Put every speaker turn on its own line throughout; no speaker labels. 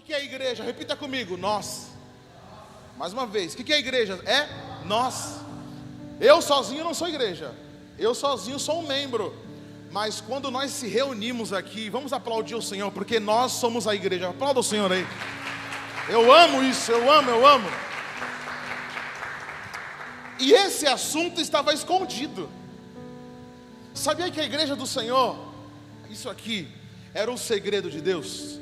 que é a igreja? Repita comigo, nós. Mais uma vez, o que é a igreja? É nós. Eu sozinho não sou igreja, eu sozinho sou um membro. Mas quando nós se reunimos aqui, vamos aplaudir o Senhor, porque nós somos a igreja. Aplauda o Senhor aí. Eu amo isso, eu amo. E esse assunto estava escondido. Sabia que a igreja do Senhor, isso aqui, era um segredo de Deus?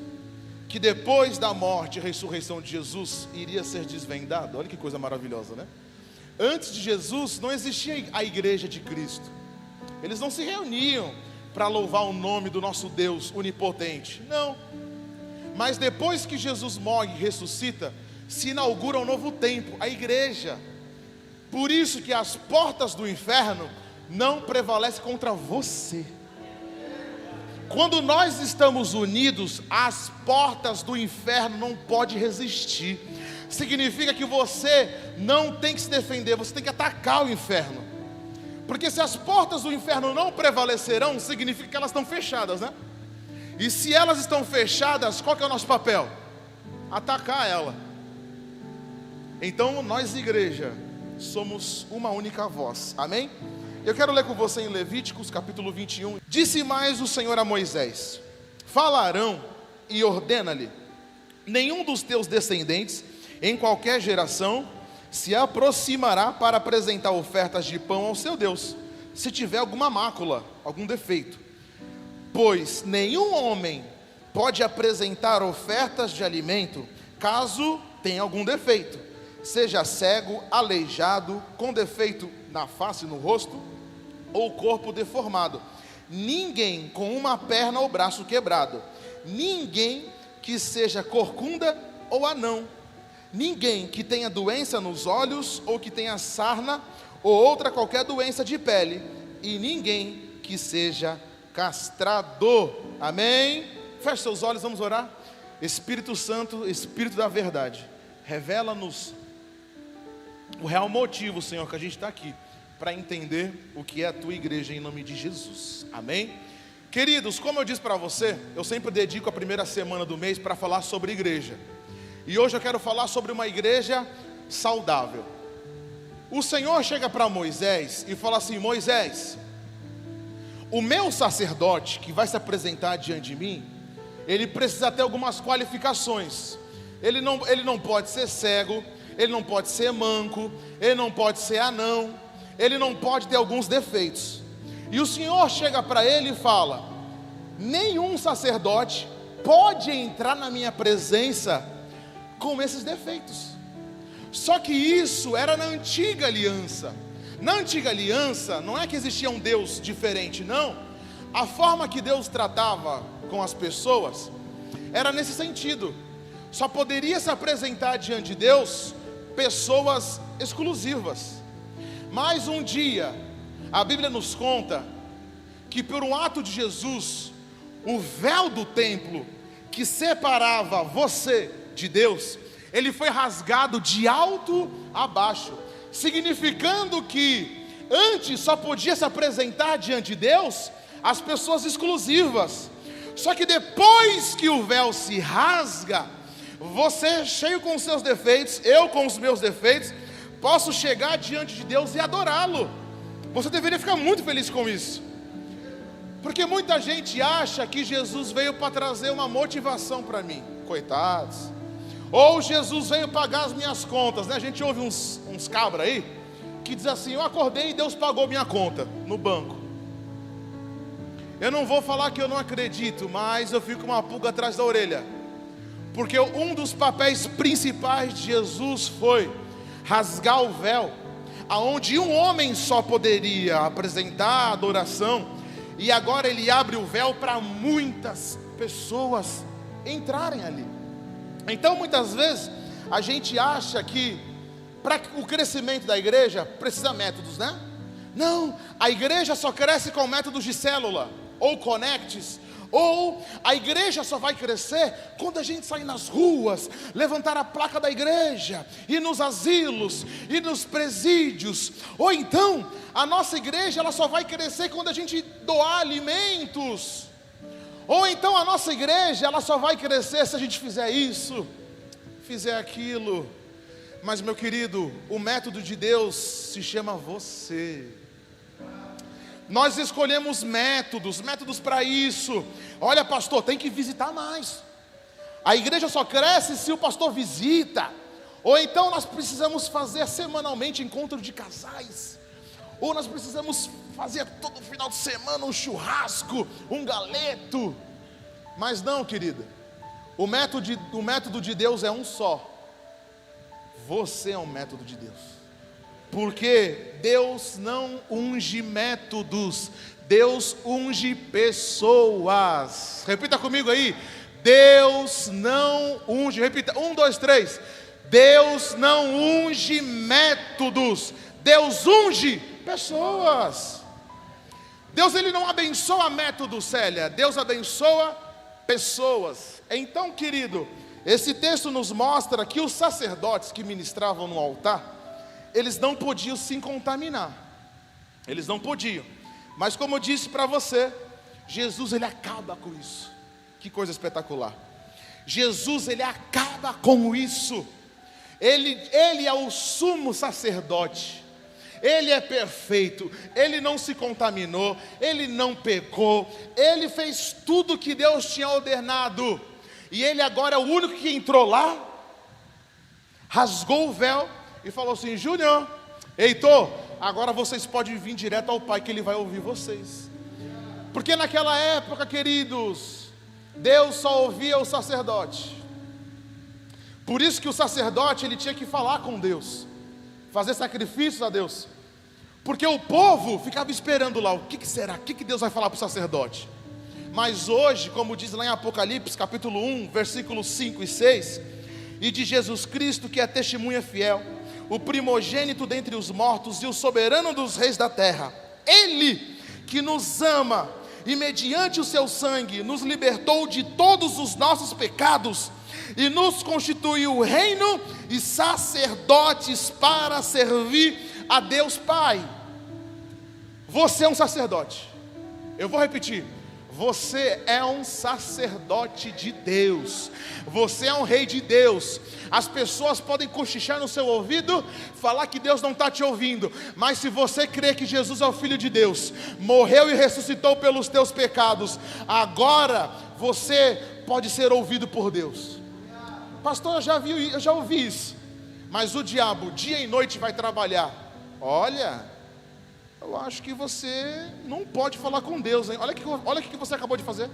Que depois da morte e ressurreição de Jesus, iria ser desvendado. Olha que coisa maravilhosa, né? Antes de Jesus, não existia a igreja de Cristo. Eles não se reuniam para louvar o nome do nosso Deus onipotente. Não. Mas depois que Jesus morre e ressuscita, se inaugura um novo tempo, a igreja. Por isso que as portas do inferno não prevalecem contra você. Quando nós estamos unidos, as portas do inferno não podem resistir. Significa que você não tem que se defender, você tem que atacar o inferno. Porque se as portas do inferno não prevalecerão, significa que elas estão fechadas, né? E se elas estão fechadas, qual que é o nosso papel? Atacar ela. Então nós, igreja, somos uma única voz, amém? Eu quero ler com você em Levíticos capítulo 21. Disse mais o Senhor a Moisés: fala a Arão e ordena-lhe: nenhum dos teus descendentes, em qualquer geração, se aproximará para apresentar ofertas de pão ao seu Deus, se tiver alguma mácula, algum defeito. Pois nenhum homem pode apresentar ofertas de alimento, caso tenha algum defeito, seja cego, aleijado, com defeito na face, no rosto, ou corpo deformado, ninguém com uma perna ou braço quebrado, ninguém que seja corcunda ou anão, ninguém que tenha doença nos olhos, ou que tenha sarna, ou outra qualquer doença de pele, e ninguém que seja castrado. Amém? Feche seus olhos, vamos orar. Espírito Santo, Espírito da verdade, revela-nos o real motivo, Senhor, que a gente está aqui, para entender o que é a tua igreja, em nome de Jesus, amém? Queridos, como eu disse para você, eu sempre dedico a primeira semana do mês para falar sobre igreja. E hoje eu quero falar sobre uma igreja saudável. O Senhor chega para Moisés e fala assim: Moisés, o meu sacerdote que vai se apresentar diante de mim, ele precisa ter algumas qualificações. Ele não pode ser cego, ele não pode ser manco, ele não pode ser anão, ele não pode ter alguns defeitos. E o Senhor chega para ele e fala: nenhum sacerdote pode entrar na minha presença com esses defeitos. Só que isso era na antiga aliança. Na antiga aliança, não é que existia um Deus diferente, não. A forma que Deus tratava com as pessoas era nesse sentido. Só poderia se apresentar diante de Deus pessoas exclusivas. Mas um dia, a Bíblia nos conta que por um ato de Jesus, o véu do templo que separava você de Deus, ele foi rasgado de alto a baixo, significando que antes só podia se apresentar diante de Deus as pessoas exclusivas. Só que depois que o véu se rasga, você, cheio com os seus defeitos, eu com os meus defeitos, posso chegar diante de Deus e adorá-lo. Você deveria ficar muito feliz com isso, porque muita gente acha que Jesus veio para trazer uma motivação para mim, coitados, ou Jesus veio pagar as minhas contas, né? A gente ouve uns cabra aí, que diz assim: eu acordei e Deus pagou minha conta no banco. Eu não vou falar que eu não acredito, mas eu fico com uma pulga atrás da orelha, porque um dos papéis principais de Jesus foi rasgar o véu, aonde um homem só poderia apresentar a adoração, e agora ele abre o véu para muitas pessoas entrarem ali. Então muitas vezes a gente acha que para o crescimento da igreja precisa métodos, né? Não, a igreja só cresce com métodos de célula ou connects, ou a igreja só vai crescer quando a gente sair nas ruas, levantar a placa da igreja, ir nos asilos, ir nos presídios, ou então a nossa igreja ela só vai crescer quando a gente doar alimentos, Ou então a nossa igreja, ela só vai crescer se a gente fizer isso, fizer aquilo. Mas, meu querido, o método de Deus se chama você. Nós escolhemos métodos para isso. Olha, pastor, tem que visitar mais. A igreja só cresce se o pastor visita. Ou então nós precisamos fazer semanalmente encontro de casais. Ou nós precisamos fazer todo final de semana um churrasco, um galeto. Mas não, querida. O método de Deus é um só. Você é um método de Deus. Porque Deus não unge métodos, Deus unge pessoas. Repita comigo aí. Deus não unge. Repita, 1, 2, 3. Deus não unge métodos, Deus unge pessoas. Deus, ele não abençoa métodos, Célia, Deus abençoa pessoas. Então, querido, esse texto nos mostra que os sacerdotes que ministravam no altar, eles não podiam se contaminar. Eles não podiam. Mas como eu disse para você, Jesus, ele acaba com isso. Que coisa espetacular. Jesus, ele acaba com isso. Ele é o sumo sacerdote. Ele é perfeito. Ele não se contaminou. Ele não pecou. Ele fez tudo que Deus tinha ordenado. E ele agora é o único que entrou lá, rasgou o véu e falou assim: Júnior, Heitor, agora vocês podem vir direto ao Pai, que Ele vai ouvir vocês. Porque naquela época, queridos, Deus só ouvia o sacerdote. Por isso que o sacerdote, ele tinha que falar com Deus, fazer sacrifícios a Deus. Porque o povo ficava esperando lá, o que será? O que Deus vai falar para o sacerdote? Mas hoje, como diz lá em Apocalipse, capítulo 1, versículos 5 e 6, e de Jesus Cristo, que é testemunha fiel, o primogênito dentre os mortos e o soberano dos reis da terra, Ele que nos ama e mediante o seu sangue nos libertou de todos os nossos pecados e nos constituiu reino e sacerdotes para servir a Deus Pai. Você é um sacerdote. Eu vou repetir. Você é um sacerdote de Deus. Você é um rei de Deus. As pessoas podem cochichar no seu ouvido, falar que Deus não está te ouvindo, mas se você crê que Jesus é o Filho de Deus, morreu e ressuscitou pelos teus pecados, agora você pode ser ouvido por Deus. Pastor, eu já ouvi isso. Mas o diabo dia e noite vai trabalhar. Olha, eu acho que você não pode falar com Deus, hein? Olha o que você acabou de fazer.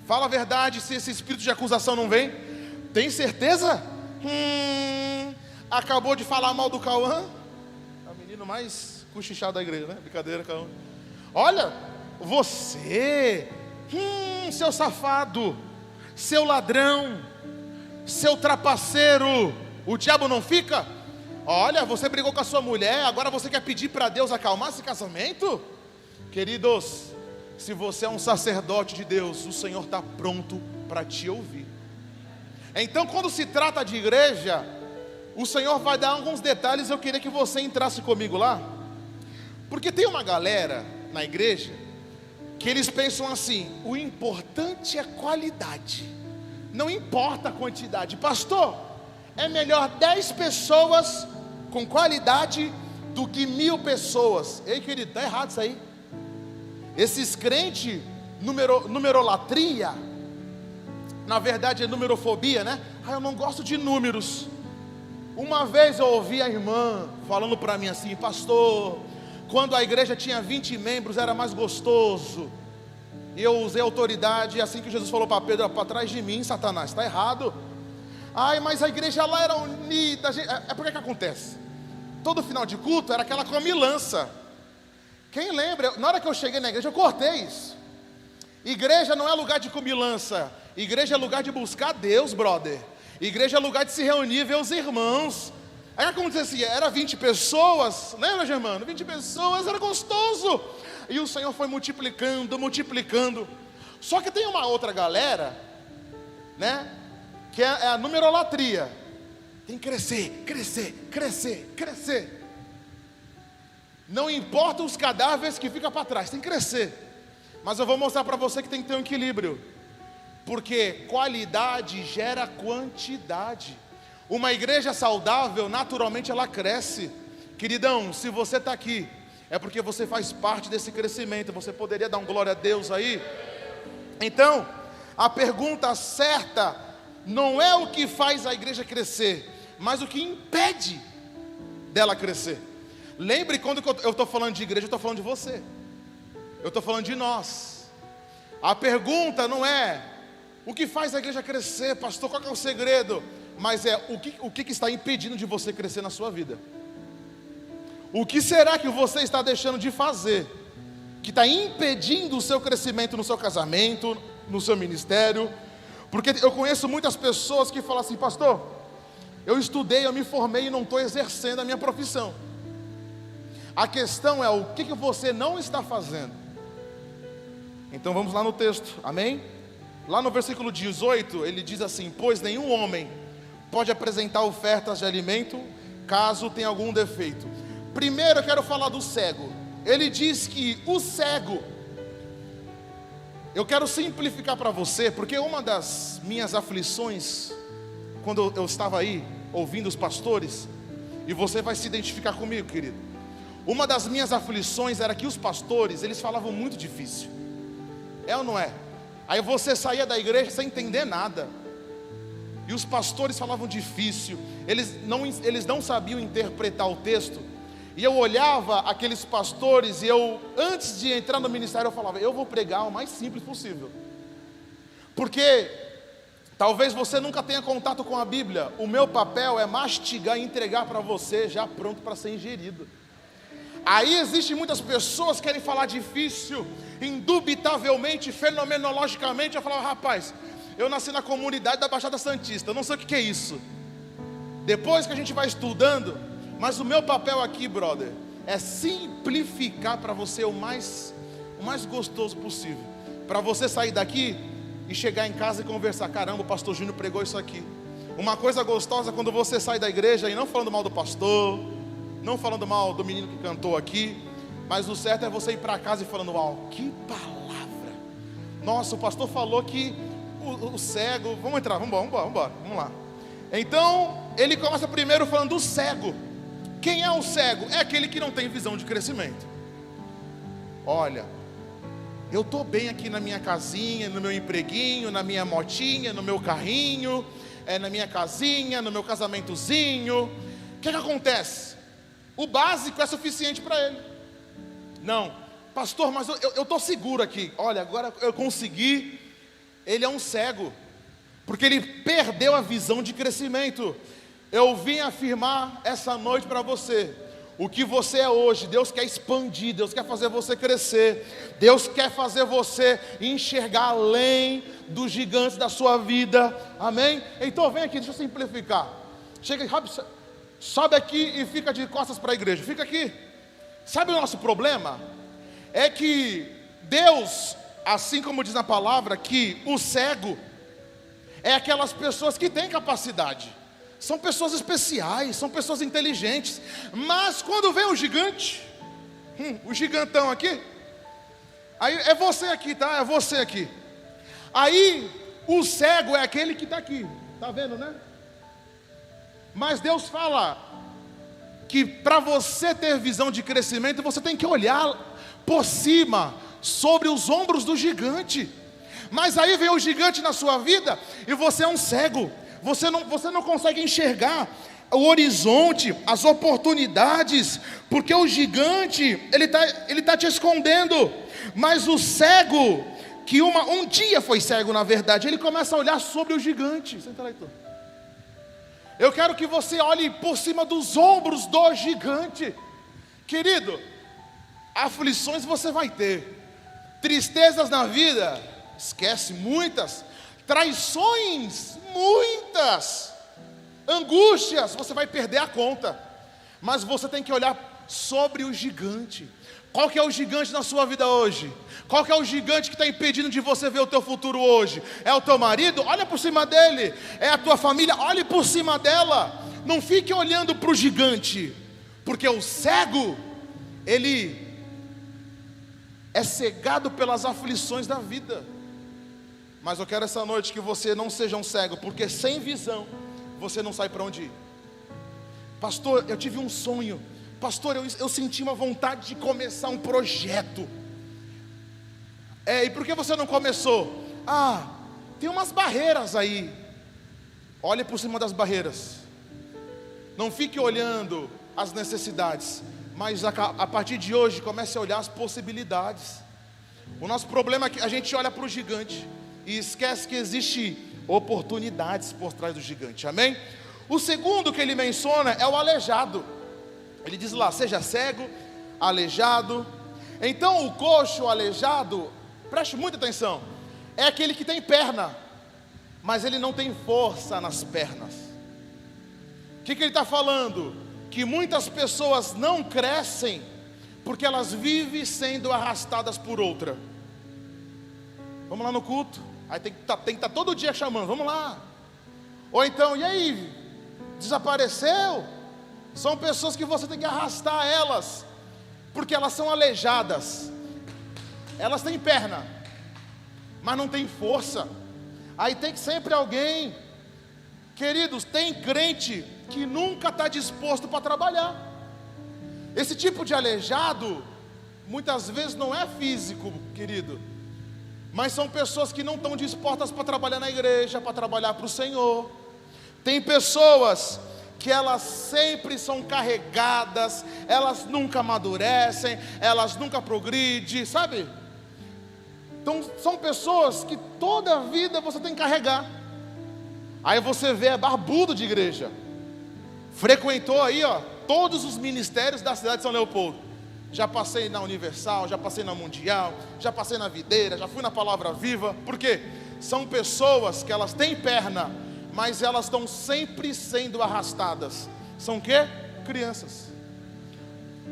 Fala a verdade, se esse espírito de acusação não vem. Tem certeza? Acabou de falar mal do Cauã. É o menino mais cochichado da igreja, né? Brincadeira, Cauã. Olha, você, seu safado, seu ladrão, seu trapaceiro, o diabo não fica? Olha, você brigou com a sua mulher, agora você quer pedir para Deus acalmar esse casamento? Queridos, se você é um sacerdote de Deus, o Senhor está pronto para te ouvir. Então, quando se trata de igreja, o Senhor vai dar alguns detalhes. Eu queria que você entrasse comigo lá, porque tem uma galera na igreja que eles pensam assim: o importante é qualidade, não importa a quantidade. Pastor, é melhor 10 pessoas com qualidade do que 1000 pessoas. Ei, querido, está errado isso aí. Esses crentes, numerolatria, na verdade é numerofobia, né? Eu não gosto de números. Uma vez eu ouvi a irmã falando para mim assim: pastor, quando a igreja tinha 20 membros era mais gostoso. E eu usei autoridade, assim que Jesus falou para Pedro: para trás de mim, Satanás, está errado. Ai, mas a igreja lá era unida. É porque que acontece? Todo final de culto era aquela comilança. Quem lembra? Na hora que eu cheguei na igreja, eu cortei isso. Igreja não é lugar de comilança. Igreja é lugar de buscar Deus, brother. Igreja é lugar de se reunir, ver os irmãos. Aí acontecia, era 20 pessoas. Lembra, Germano? 20 pessoas, era gostoso. E o Senhor foi multiplicando. Só que tem uma outra galera, né? Que é a numerolatria. Tem que crescer. Não importa os cadáveres que ficam para trás, tem que crescer. Mas eu vou mostrar para você que tem que ter um equilíbrio, porque qualidade gera quantidade. Uma igreja saudável, naturalmente ela cresce. Queridão, se você está aqui, é porque você faz parte desse crescimento. Você poderia dar um glória a Deus aí? Então, a pergunta certa não é o que faz a igreja crescer, mas o que impede dela crescer. Lembre, quando eu estou falando de igreja, eu estou falando de você, eu estou falando de nós. A pergunta não é o que faz a igreja crescer, pastor, qual é o segredo? Mas é o que está impedindo de você crescer na sua vida. O que será que você está deixando de fazer, que está impedindo o seu crescimento no seu casamento, no seu ministério? Porque eu conheço muitas pessoas que falam assim: pastor, eu estudei, eu me formei e não estou exercendo a minha profissão. A questão é o que você não está fazendo. Então vamos lá no texto, amém? Lá no versículo 18, ele diz assim: pois nenhum homem pode apresentar ofertas de alimento, caso tenha algum defeito. Primeiro eu quero falar do cego. Ele diz que o cego, eu quero simplificar para você, porque uma das minhas aflições, quando eu estava aí, ouvindo os pastores, e você vai se identificar comigo, querido. Uma das minhas aflições era que os pastores, eles falavam muito difícil. É ou não é? Aí você saía da igreja sem entender nada. E os pastores falavam difícil. Eles não sabiam interpretar o texto. E eu olhava aqueles pastores e antes de entrar no ministério, eu falava: eu vou pregar o mais simples possível. Porque talvez você nunca tenha contato com a Bíblia. O meu papel é mastigar e entregar para você já pronto para ser ingerido. Aí existem muitas pessoas que querem falar difícil, indubitavelmente, fenomenologicamente. Eu falava: rapaz, eu nasci na comunidade da Baixada Santista, eu não sei o que é isso. Depois que a gente vai estudando, mas o meu papel aqui, brother, é simplificar para você o mais gostoso possível, para você sair daqui e chegar em casa e conversar: caramba, o pastor Júnior pregou isso aqui. Uma coisa gostosa quando você sai da igreja, e não falando mal do pastor, não falando mal do menino que cantou aqui, mas o certo é você ir para casa e falando: uau, que palavra! Nossa, o pastor falou que o cego, vamos entrar, vamos lá. Então, ele começa primeiro falando do cego. Quem é o cego? É aquele que não tem visão de crescimento. Olha, eu estou bem aqui na minha casinha, no meu empreguinho, na minha motinha, no meu carrinho, na minha casinha, no meu casamentozinho. O que acontece? O básico é suficiente para ele. Não, pastor, mas eu estou seguro aqui. Olha, agora eu consegui. Ele é um cego, porque ele perdeu a visão de crescimento. Eu vim afirmar essa noite para você: o que você é hoje, Deus quer expandir, Deus quer fazer você crescer, Deus quer fazer você enxergar além dos gigantes da sua vida, amém? Então vem aqui, deixa eu simplificar. Chega, sobe aqui e fica de costas para a igreja, fica aqui. Sabe o nosso problema? É que Deus, assim como diz na palavra, que o cego é aquelas pessoas que têm capacidade, são pessoas especiais, são pessoas inteligentes. Mas quando vem o gigante, o gigantão aqui, aí é você aqui, tá? É você aqui. Aí o cego é aquele que está aqui, tá vendo, né? Mas Deus fala que para você ter visão de crescimento, você tem que olhar por cima, sobre os ombros do gigante. Mas aí vem o gigante na sua vida e você é um cego. Você não consegue enxergar o horizonte, as oportunidades, porque o gigante, ele tá te escondendo. Mas o cego, que um dia foi cego na verdade, ele começa a olhar sobre o gigante. Senta lá, Heitor. Eu quero que você olhe por cima dos ombros do gigante. Querido, aflições você vai ter, tristezas na vida, esquece, muitas, traições, muitas, angústias, você vai perder a conta. Mas você tem que olhar sobre o gigante. Qual que é o gigante na sua vida hoje? Qual que é o gigante que está impedindo de você ver o teu futuro hoje? É o teu marido? Olha por cima dele. É a tua família? Olhe por cima dela. Não fique olhando para o gigante, porque o cego, ele é cegado pelas aflições da vida. Mas eu quero essa noite que você não seja um cego, porque sem visão você não sai para onde ir. Pastor, eu tive um sonho. Pastor, eu senti uma vontade de começar um projeto. E por que você não começou? Tem umas barreiras aí. Olhe por cima das barreiras. Não fique olhando as necessidades, mas a partir de hoje comece a olhar as possibilidades. O nosso problema é que a gente olha para o gigante e esquece que existe oportunidades por trás do gigante, amém? O segundo que ele menciona é o aleijado. Ele diz lá, seja cego, aleijado. Então o coxo, o aleijado, preste muita atenção, é aquele que tem perna, mas ele não tem força nas pernas. O que ele está falando? Que muitas pessoas não crescem porque elas vivem sendo arrastadas por outra. Vamos lá no culto, aí tem que estar todo dia chamando, vamos lá. Ou então, e aí, desapareceu? São pessoas que você tem que arrastar elas, porque elas são aleijadas. Elas têm perna, mas não têm força. Aí tem que sempre alguém. Queridos, tem crente que nunca está disposto para trabalhar. Esse tipo de aleijado muitas vezes não é físico, querido, mas são pessoas que não estão dispostas para trabalhar na igreja, para trabalhar para o Senhor. Tem pessoas que elas sempre são carregadas, elas nunca amadurecem, elas nunca progridem, sabe? Então são pessoas que toda a vida você tem que carregar. Aí você vê, é barbudo de igreja, frequentou aí, todos os ministérios da cidade de São Leopoldo. Já passei na Universal, já passei na Mundial, já passei na Videira, já fui na Palavra Viva. Por quê? São pessoas que elas têm perna, mas elas estão sempre sendo arrastadas. São o quê? Crianças.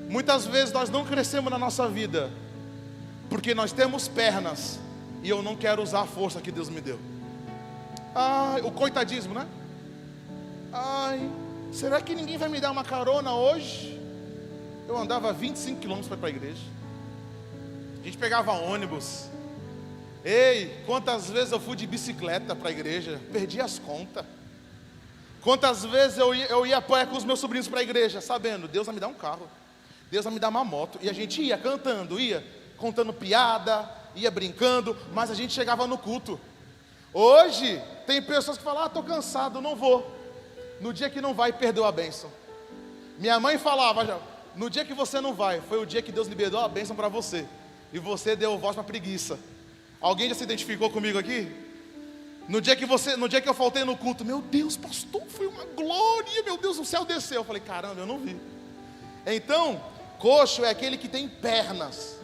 Muitas vezes nós não crescemos na nossa vida porque nós temos pernas e eu não quero usar a força que Deus me deu. O coitadismo, né? Será que ninguém vai me dar uma carona hoje? Eu andava 25 quilômetros para ir para a igreja. A gente pegava ônibus. Quantas vezes eu fui de bicicleta para a igreja? Perdi as contas. Quantas vezes eu ia a pé com os meus sobrinhos para a igreja, sabendo, Deus vai me dar um carro, Deus vai me dar uma moto. E a gente ia cantando, ia contando piada, ia brincando, mas a gente chegava no culto. Hoje, tem pessoas que falam, estou cansado, não vou. No dia que não vai, perdeu a bênção. Minha mãe falava, no dia que você não vai, foi o dia que Deus liberou a bênção para você, e você deu voz para preguiça. Alguém já se identificou comigo aqui? No dia que eu faltei no culto, meu Deus, pastor, foi uma glória, meu Deus, o céu desceu. Eu falei, caramba, eu não vi. Então, coxo é aquele que tem pernas,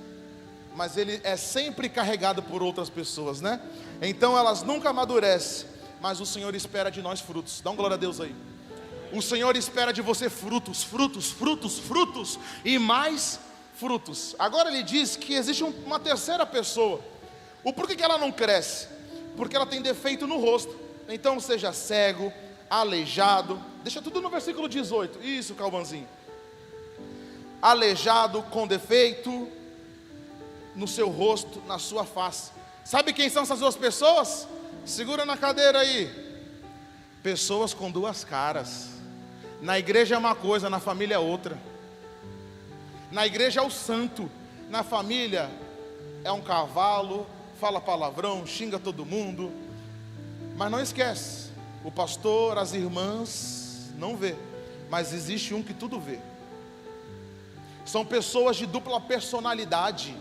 mas ele é sempre carregado por outras pessoas, né? Então elas nunca amadurecem, mas o Senhor espera de nós frutos. Dá um glória a Deus aí. O Senhor espera de você frutos, frutos, frutos, frutos e mais frutos. Agora ele diz que existe uma terceira pessoa. O porquê que ela não cresce? Porque ela tem defeito no rosto. Então seja cego, aleijado. Deixa tudo no versículo 18. Isso, Calvanzinho. Aleijado, com defeito no seu rosto, na sua face. Sabe quem são essas duas pessoas? Segura na cadeira aí. Pessoas com duas caras. Na igreja é uma coisa, na família é outra. Na igreja é o santo, na família é um cavalo, fala palavrão, xinga todo mundo. Mas não esquece, o pastor, as irmãs não vê, mas existe um que tudo vê. São pessoas de dupla personalidade.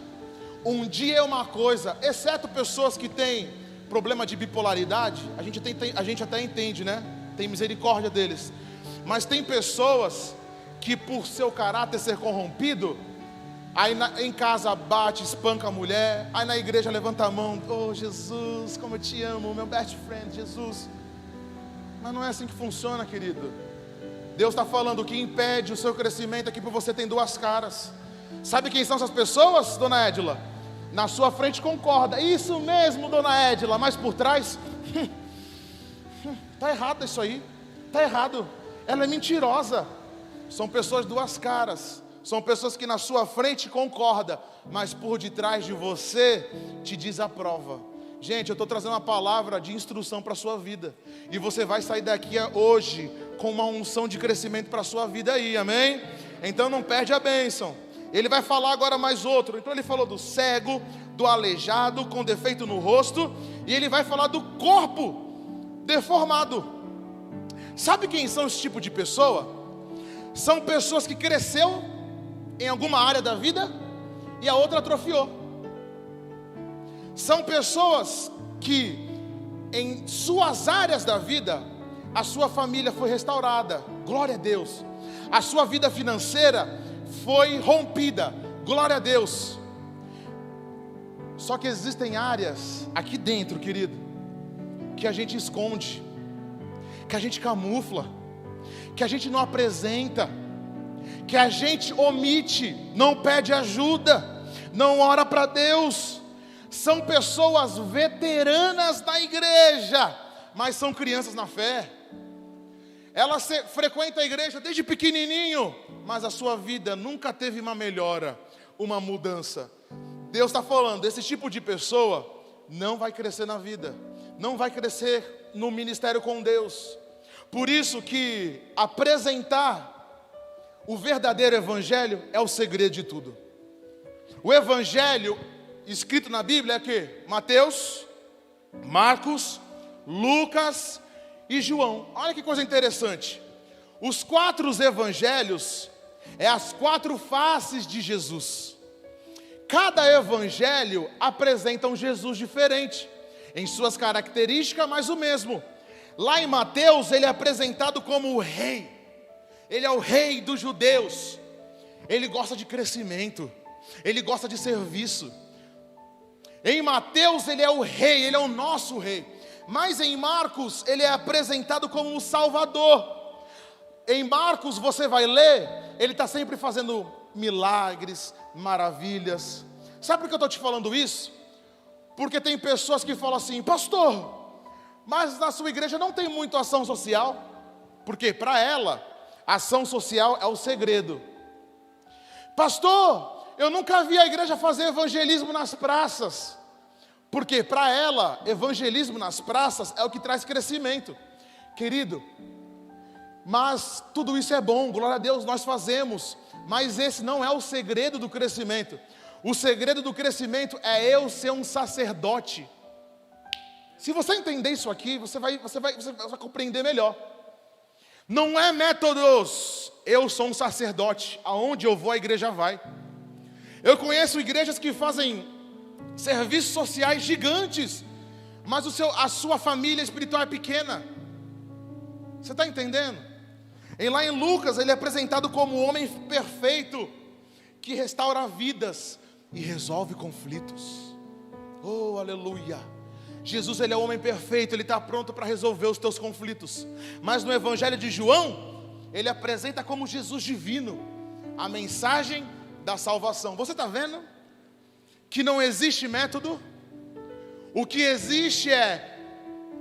Um dia é uma coisa, exceto pessoas que têm problema de bipolaridade, a gente até entende, né? Tem misericórdia deles. Mas tem pessoas que por seu caráter ser corrompido, aí em casa bate, espanca a mulher, aí na igreja levanta a mão, oh Jesus, como eu te amo, meu best friend, Jesus. Mas não é assim que funciona, querido. Deus está falando, o que impede o seu crescimento é que você tem duas caras. Sabe quem são essas pessoas, dona Edila? Na sua frente concorda, isso mesmo, dona Edila, mas por trás, está errado isso aí, está errado. Ela é mentirosa. São pessoas de duas caras. São pessoas que na sua frente concordam, mas por detrás de você te desaprova. Gente, eu estou trazendo uma palavra de instrução para a sua vida. E você vai sair daqui hoje com uma unção de crescimento para a sua vida aí, amém? Então não perde a bênção. Ele vai falar agora mais outro. Então ele falou do cego, do aleijado, com defeito no rosto. E ele vai falar do corpo deformado. Sabe quem são esse tipo de pessoa? São pessoas que cresceu em alguma área da vida e a outra atrofiou. São pessoas que em suas áreas da vida a sua família foi restaurada, glória a Deus. A sua vida financeira foi rompida, glória a Deus. Só que existem áreas aqui dentro, querido, que a gente esconde, que a gente camufla, que a gente não apresenta, que a gente omite, não pede ajuda, não ora para Deus. São pessoas veteranas da igreja, mas são crianças na fé. Ela frequenta a igreja desde pequenininho, mas a sua vida nunca teve uma melhora, uma mudança. Deus está falando, esse tipo de pessoa não vai crescer na vida, não vai crescer no ministério com Deus. Por isso que apresentar o verdadeiro evangelho é o segredo de tudo. O evangelho escrito na Bíblia é o quê? Mateus, Marcos, Lucas e João. Olha que coisa interessante. Os 4 evangelhos é as 4 faces de Jesus. Cada evangelho apresenta um Jesus diferente em suas características, mas o mesmo. Lá em Mateus ele é apresentado como o rei. Ele é o rei dos judeus. Ele gosta de crescimento, ele gosta de serviço. Em Mateus ele é o rei, ele é o nosso rei. Mas em Marcos ele é apresentado como o Salvador. Em Marcos você vai ler, ele está sempre fazendo milagres, maravilhas. Sabe por que eu estou te falando isso? Porque tem pessoas que falam assim: pastor, mas na sua igreja não tem muito ação social. Porque para ela, ação social é o segredo. Pastor, eu nunca vi a igreja fazer evangelismo nas praças. Porque para ela, evangelismo nas praças é o que traz crescimento. Querido, mas tudo isso é bom, glória a Deus, nós fazemos. Mas esse não é o segredo do crescimento. O segredo do crescimento é eu ser um sacerdote. Se você entender isso aqui, você vai compreender melhor. Não é métodos, eu sou um sacerdote, aonde eu vou a igreja vai. Eu conheço igrejas que fazem serviços sociais gigantes, mas a sua família espiritual é pequena. Você está entendendo? E lá em Lucas ele é apresentado como o homem perfeito, que restaura vidas e resolve conflitos. Oh, aleluia! Jesus ele é o homem perfeito, ele está pronto para resolver os teus conflitos. Mas no evangelho de João, ele apresenta como Jesus divino, a mensagem da salvação. Você está vendo? Que não existe método. O que existe é: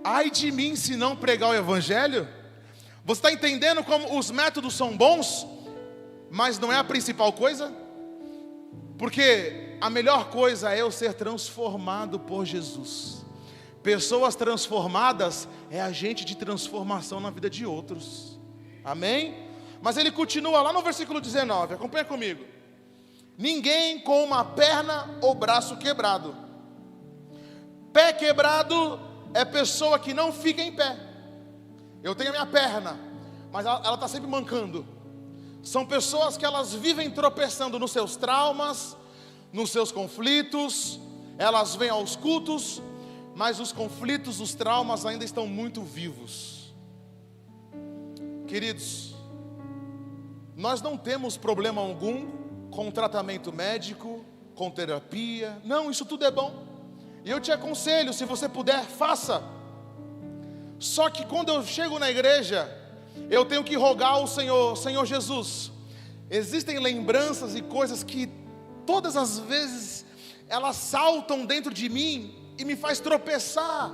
ai de mim se não pregar o evangelho. Você está entendendo como os métodos são bons, mas não é a principal coisa? Porque a melhor coisa é eu ser transformado por Jesus. Pessoas transformadas é agente de transformação na vida de outros. Amém? Mas ele continua lá no versículo 19, acompanha comigo. Ninguém com uma perna ou braço quebrado. Pé quebrado é pessoa que não fica em pé. Eu tenho a minha perna, mas ela está sempre mancando. São pessoas que elas vivem tropeçando nos seus traumas, nos seus conflitos. Elas vêm aos cultos, mas os conflitos, os traumas ainda estão muito vivos. Queridos, nós não temos problema algum com tratamento médico, com terapia. Não, isso tudo é bom. E eu te aconselho, se você puder, faça. Só que quando eu chego na igreja, eu tenho que rogar ao Senhor Jesus. Existem lembranças e coisas que todas as vezes elas saltam dentro de mim e me faz tropeçar.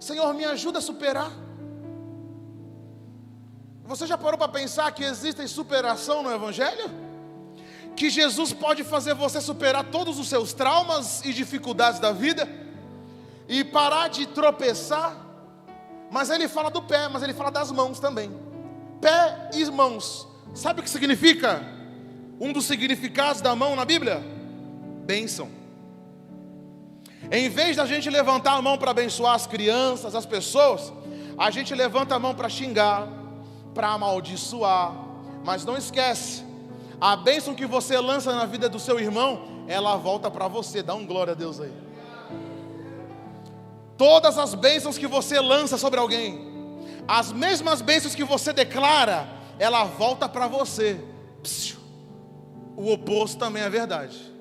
Senhor, me ajuda a superar. Você já parou para pensar que existe superação no evangelho? que Jesus pode fazer você superar todos os seus traumas e dificuldades da vida e parar de tropeçar. Mas ele fala do pé, mas ele fala das mãos também. Pé e mãos. Sabe o que significa? Um dos significados da mão na Bíblia? Bênção. Em vez da gente levantar a mão para abençoar as crianças, as pessoas, a gente levanta a mão para xingar, para amaldiçoar. Mas não esquece, a bênção que você lança na vida do seu irmão, ela volta para você. Dá um glória a Deus aí. Todas as bênçãos que você lança sobre alguém, as mesmas bênçãos que você declara, ela volta para você. O oposto também é verdade.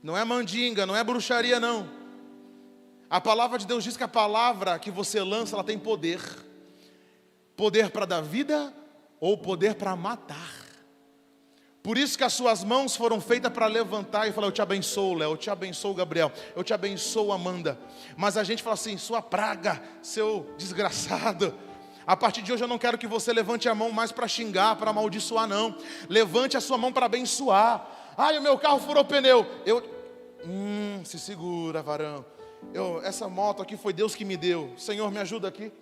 Não é mandinga, não é bruxaria não. A palavra de Deus diz que a palavra que você lança, ela tem poder. Poder para dar vida ou poder para matar. Por isso que as suas mãos foram feitas para levantar e falar: eu te abençoo, Léo, eu te abençoo, Gabriel, eu te abençoo, Amanda. Mas a gente fala assim: sua praga, seu desgraçado. A partir de hoje eu não quero que você levante a mão mais para xingar, para amaldiçoar, não. Levante a sua mão para abençoar. Ai, o meu carro furou o pneu. Se segura, varão. Essa moto aqui foi Deus que me deu. Senhor, me ajuda aqui.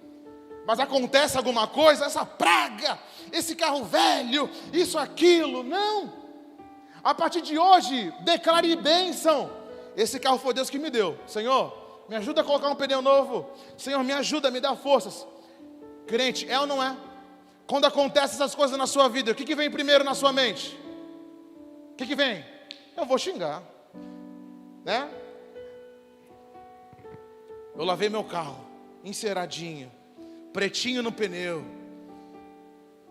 Mas acontece alguma coisa, essa praga, esse carro velho, isso, aquilo. Não. A partir de hoje, declare bênção. Esse carro foi Deus que me deu. Senhor, me ajuda a colocar um pneu novo. Senhor, me ajuda, me dá forças. Crente, é ou não é? Quando acontecem essas coisas na sua vida, o que vem primeiro na sua mente? O que vem? Eu vou xingar, né? Eu lavei meu carro, enceradinho, pretinho no pneu.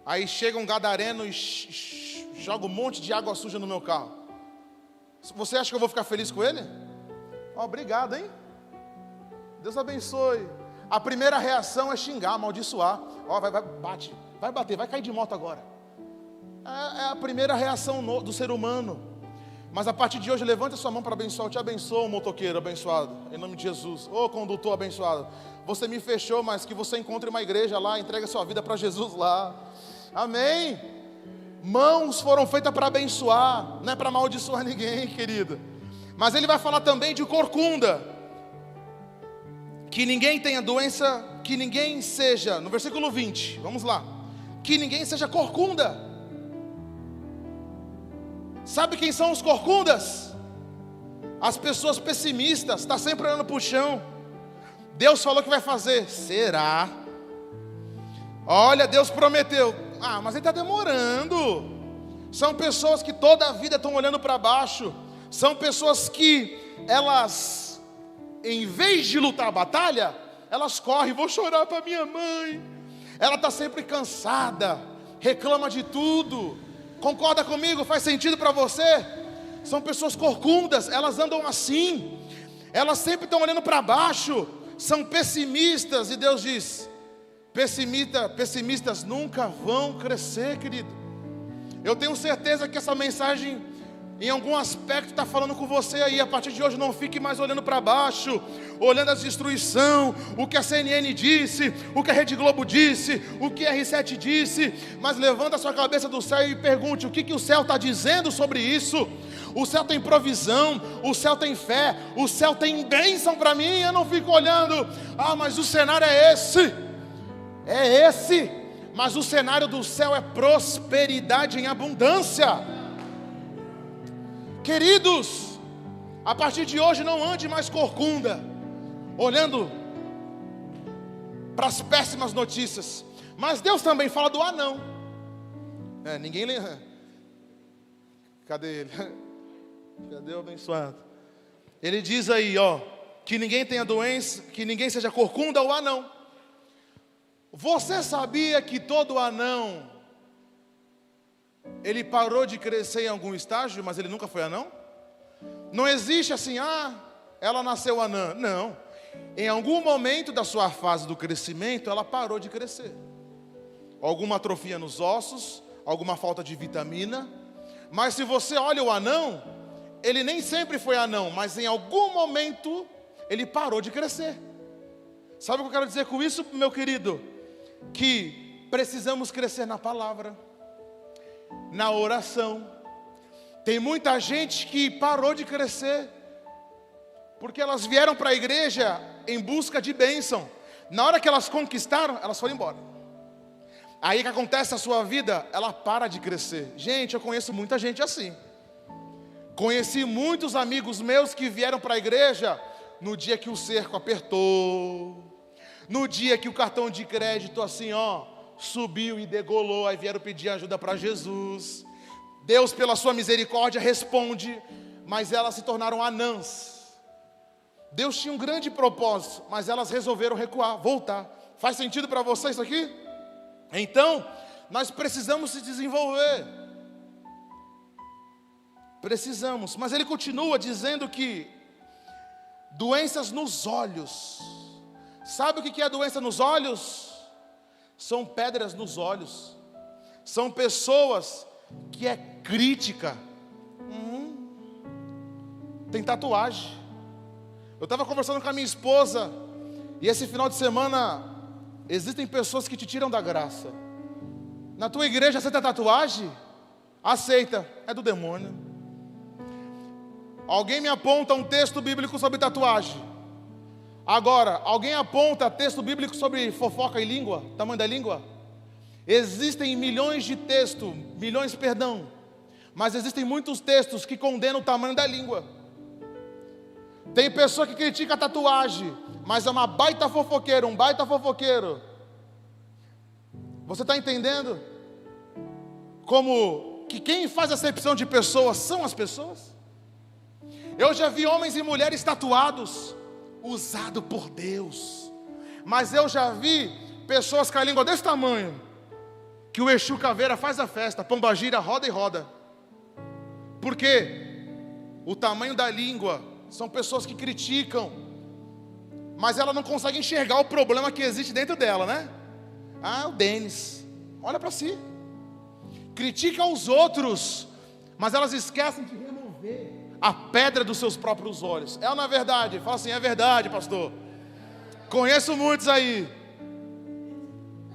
Aí chega um gadareno e joga um monte de água suja no meu carro. Você acha que eu vou ficar feliz com ele? Obrigado, hein? Deus abençoe. A primeira reação é xingar, amaldiçoar. Bate, vai bater, vai cair de moto agora. É a primeira reação do ser humano. Mas a partir de hoje, levante a sua mão para abençoar. Eu te abençoo, motoqueiro abençoado, em nome de Jesus. Ô condutor abençoado, você me fechou, mas que você encontre uma igreja lá, entregue a sua vida para Jesus lá. Amém? Mãos foram feitas para abençoar, não é para amaldiçoar ninguém, querido. Mas ele vai falar também de corcunda. Que ninguém tenha doença, que ninguém seja, no versículo 20, vamos lá. Que ninguém seja corcunda. Sabe quem são os corcundas? As pessoas pessimistas, está sempre olhando para o chão. Deus falou que vai fazer, será? Olha, Deus prometeu, mas ele está demorando. São pessoas que toda a vida estão olhando para baixo. São pessoas que elas, em vez de lutar a batalha, elas correm. Vou chorar para minha mãe. Ela está sempre cansada, reclama de tudo. Concorda comigo? Faz sentido para você? São pessoas corcundas, elas andam assim. Elas sempre estão olhando para baixo. São pessimistas. E Deus diz: pessimistas nunca vão crescer, querido. Eu tenho certeza que essa mensagem, em algum aspecto, está falando com você aí. A partir de hoje, não fique mais olhando para baixo, olhando a destruição, o que a CNN disse, o que a Rede Globo disse, o que a R7 disse. Mas levanta a sua cabeça do céu e pergunte: o que o céu está dizendo sobre isso? O céu tem provisão, o céu tem fé, o céu tem bênção para mim. Eu não fico olhando, mas o cenário é esse, mas o cenário do céu é prosperidade em abundância. Queridos, a partir de hoje não ande mais corcunda, olhando para as péssimas notícias. Mas Deus também fala do anão. Ninguém lembra. Cadê ele? Cadê o abençoado? Ele diz aí, que ninguém tenha doença, que ninguém seja corcunda ou anão. Você sabia que todo anão, ele parou de crescer em algum estágio, mas ele nunca foi anão? Não existe assim, ela nasceu anã. Não. Em algum momento da sua fase do crescimento, ela parou de crescer. Alguma atrofia nos ossos, alguma falta de vitamina. Mas se você olha o anão, ele nem sempre foi anão, mas em algum momento ele parou de crescer. Sabe o que eu quero dizer com isso, meu querido? Que precisamos crescer na palavra. na oração. Tem muita gente que parou de crescer, porque elas vieram para a igreja em busca de bênção. Na hora que elas conquistaram, elas foram embora. Aí que acontece a sua vida, ela para de crescer. Gente, eu conheço muita gente assim. Conheci muitos amigos meus que vieram para a igreja no dia que o cerco apertou, no dia que o cartão de crédito assim, subiu e degolou, aí vieram pedir ajuda para Jesus. Deus, pela sua misericórdia, responde, mas elas se tornaram anãs. Deus tinha um grande propósito, mas elas resolveram recuar, voltar. Faz sentido para você isso aqui? Então, nós precisamos se desenvolver. Precisamos, mas ele continua dizendo que doenças nos olhos. Sabe o que é doença nos olhos? São pedras nos olhos. São pessoas que é crítica. Tem tatuagem. Eu estava conversando com a minha esposa, e esse final de semana, existem pessoas que te tiram da graça. Na tua igreja aceita tatuagem? Aceita, é do demônio. Alguém me aponta um texto bíblico sobre tatuagem. Agora, alguém aponta texto bíblico sobre fofoca e língua, tamanho da língua? Existem milhões de textos, mas existem muitos textos que condenam o tamanho da língua. Tem pessoa que critica a tatuagem, mas é uma baita fofoqueira, um baita fofoqueiro. Você está entendendo? Como que quem faz acepção de pessoas são as pessoas? Eu já vi homens e mulheres tatuados, usado por Deus. Mas eu já vi pessoas com a língua desse tamanho, que o Exu Caveira faz a festa, pombagira, roda e roda. Por quê? O tamanho da língua. São pessoas que criticam, mas ela não consegue enxergar o problema que existe dentro dela, né? O Denis, olha para si. Critica os outros, mas elas esquecem de remover a pedra dos seus próprios olhos. É ou não é verdade? Fala assim, é verdade, pastor. Conheço muitos aí.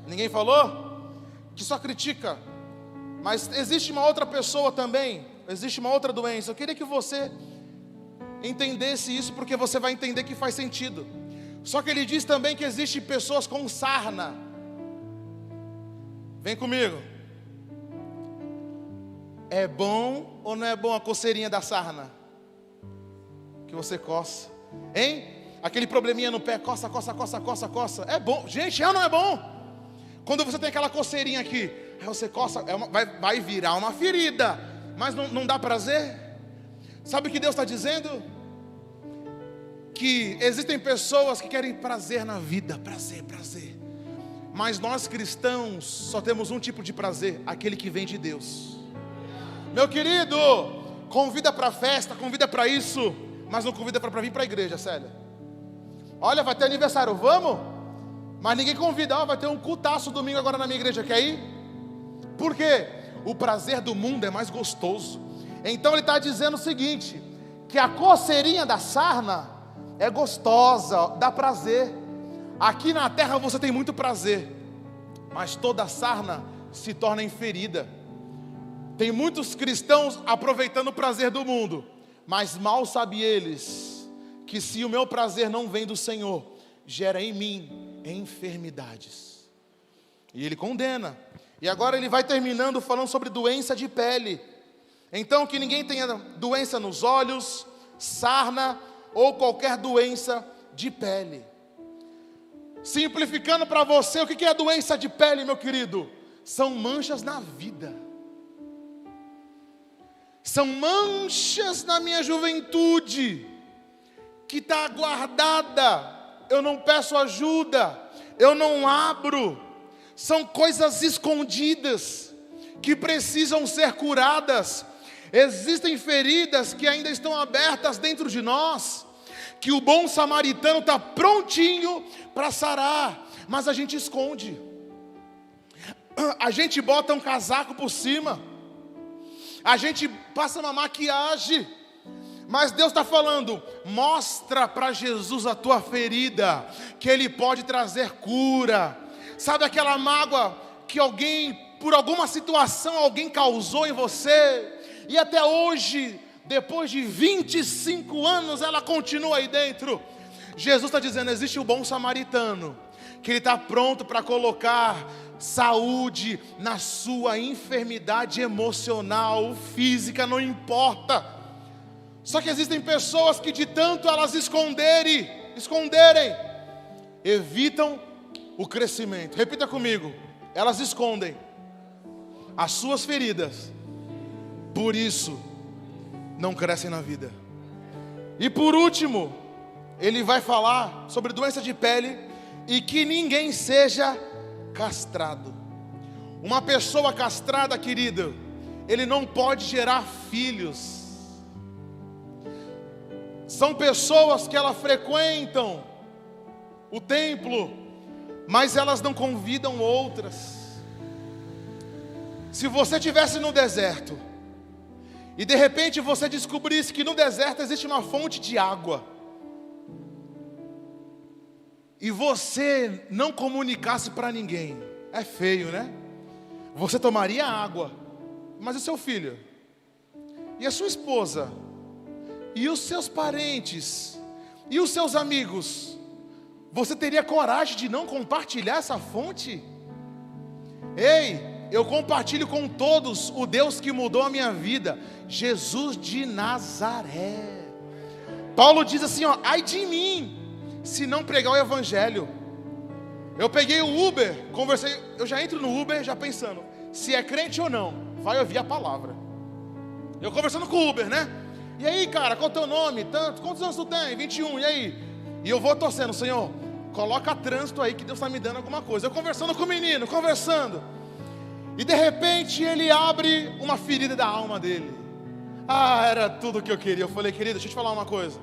Ninguém falou? Que só critica. Mas existe uma outra pessoa também, existe uma outra doença. Eu queria que você entendesse isso, porque você vai entender que faz sentido. Só que ele diz também que existem pessoas com sarna. Vem comigo. É bom ou não é bom a coceirinha da sarna? Que você coça, hein? Aquele probleminha no pé, coça. É bom, gente, é ou não é bom? Quando você tem aquela coceirinha aqui, aí você coça, vai virar uma ferida, mas não dá prazer. Sabe o que Deus está dizendo? Que existem pessoas que querem prazer na vida, prazer. Mas nós cristãos só temos um tipo de prazer, aquele que vem de Deus. Meu querido, convida para festa, convida para isso, mas não convida para vir para a igreja, Célia. Olha, vai ter aniversário, vamos? Mas ninguém convida, vai ter um cultaço domingo agora na minha igreja, quer ir? Por quê? O prazer do mundo é mais gostoso. Então ele está dizendo o seguinte, que a coceirinha da sarna é gostosa, dá prazer. Aqui na terra você tem muito prazer, mas toda sarna se torna em ferida. Tem muitos cristãos aproveitando o prazer do mundo, mas mal sabem eles que se o meu prazer não vem do Senhor, gera em mim enfermidades. E ele condena. E agora ele vai terminando falando sobre doença de pele. Então que ninguém tenha doença nos olhos, sarna ou qualquer doença de pele. Simplificando para você, o que é doença de pele, meu querido? São manchas na vida. São manchas na minha juventude, que está guardada, eu não peço ajuda, eu não abro. São coisas escondidas, que precisam ser curadas. Existem feridas que ainda estão abertas dentro de nós, que o bom samaritano está prontinho para sarar, mas a gente esconde. A gente bota um casaco por cima, a gente passa uma maquiagem, mas Deus está falando, mostra para Jesus a tua ferida, que Ele pode trazer cura. Sabe aquela mágoa que alguém por alguma situação alguém causou em você, e até hoje, depois de 25 anos, ela continua aí dentro. Jesus está dizendo, existe o bom samaritano, que ele está pronto para colocar saúde na sua enfermidade emocional, física, não importa. Só que existem pessoas que de tanto elas esconderem, evitam o crescimento. Repita comigo, elas escondem as suas feridas, por isso não crescem na vida. E por último, ele vai falar sobre doença de pele e que ninguém seja castrado. Uma pessoa castrada, querido, ele não pode gerar filhos. São pessoas que elas frequentam o templo, mas elas não convidam outras. Se você estivesse no deserto e de repente você descobrisse que no deserto existe uma fonte de água, e você não comunicasse para ninguém, é feio, né? Você tomaria água, mas o seu filho, e a sua esposa, e os seus parentes, e os seus amigos, você teria coragem de não compartilhar essa fonte? Ei, eu compartilho com todos o Deus que mudou a minha vida, Jesus de Nazaré. Paulo diz assim, ó, ai de mim, se não pregar o evangelho. Eu peguei o Uber, conversei, eu já entro no Uber já pensando, se é crente ou não, vai ouvir a palavra. Eu conversando com o Uber, né? E aí, cara, qual é o teu nome? Tanto, quantos anos tu tem? 21, e aí? E eu vou torcendo, Senhor, coloca trânsito aí que Deus está me dando alguma coisa. Eu conversando com o menino, conversando, e de repente ele abre uma ferida da alma dele. Ah, era tudo o que eu queria. Eu falei, querido, deixa eu te falar uma coisa.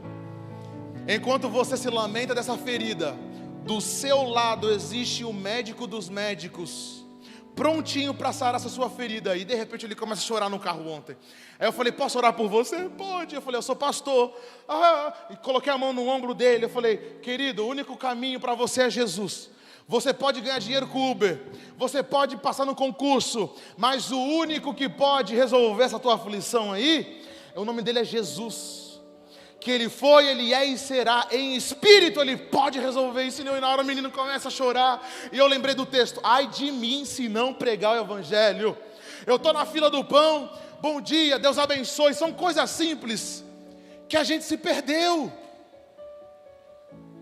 Enquanto você se lamenta dessa ferida, do seu lado existe o médico dos médicos, prontinho para sarar essa sua ferida. E de repente ele começa a chorar no carro ontem. Aí eu falei, posso orar por você? Pode. Eu falei, eu sou pastor. E coloquei a mão no ombro dele. Eu falei, querido, o único caminho para você é Jesus. Você pode ganhar dinheiro com o Uber, você pode passar no concurso, mas o único que pode resolver essa tua aflição aí, o nome dele é Jesus. Que ele foi, ele é e será, em espírito ele pode resolver isso. E na hora o menino começa a chorar, e eu lembrei do texto, ai de mim se não pregar o evangelho. Eu estou na fila do pão, bom dia, Deus abençoe. São coisas simples que a gente se perdeu.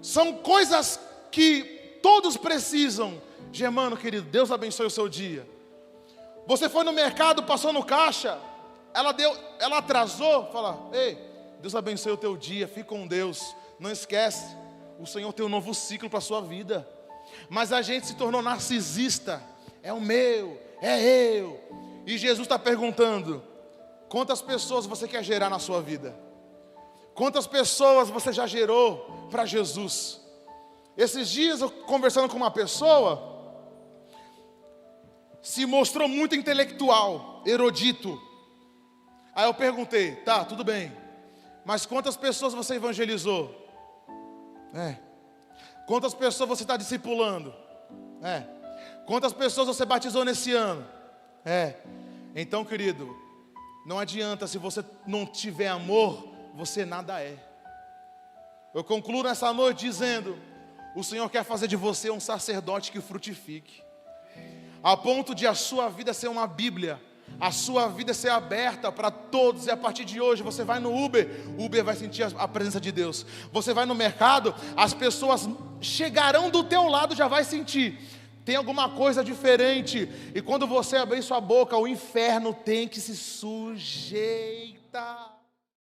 São coisas que todos precisam. Germano, querido, Deus abençoe o seu dia. Você foi no mercado, passou no caixa, ela atrasou, fala, ei, Deus abençoe o teu dia, fique com Deus. Não esquece, o Senhor tem um novo ciclo para a sua vida. Mas a gente se tornou narcisista. É o meu, é eu. E Jesus está perguntando, quantas pessoas você quer gerar na sua vida? Quantas pessoas você já gerou para Jesus? Esses dias eu conversando com uma pessoa, se mostrou muito intelectual, erudito. Aí eu perguntei, tá, tudo bem, mas quantas pessoas você evangelizou? Quantas pessoas você está discipulando? Quantas pessoas você batizou nesse ano? Então, querido, não adianta, se você não tiver amor, você nada é. Eu concluo nessa noite dizendo, o Senhor quer fazer de você um sacerdote que frutifique, a ponto de a sua vida ser uma Bíblia, a sua vida ser aberta para todos. E a partir de hoje você vai no Uber, o Uber vai sentir a presença de Deus. Você vai no mercado, as pessoas chegarão do teu lado, já vai sentir, tem alguma coisa diferente. E quando você abrir sua boca, o inferno tem que se sujeitar.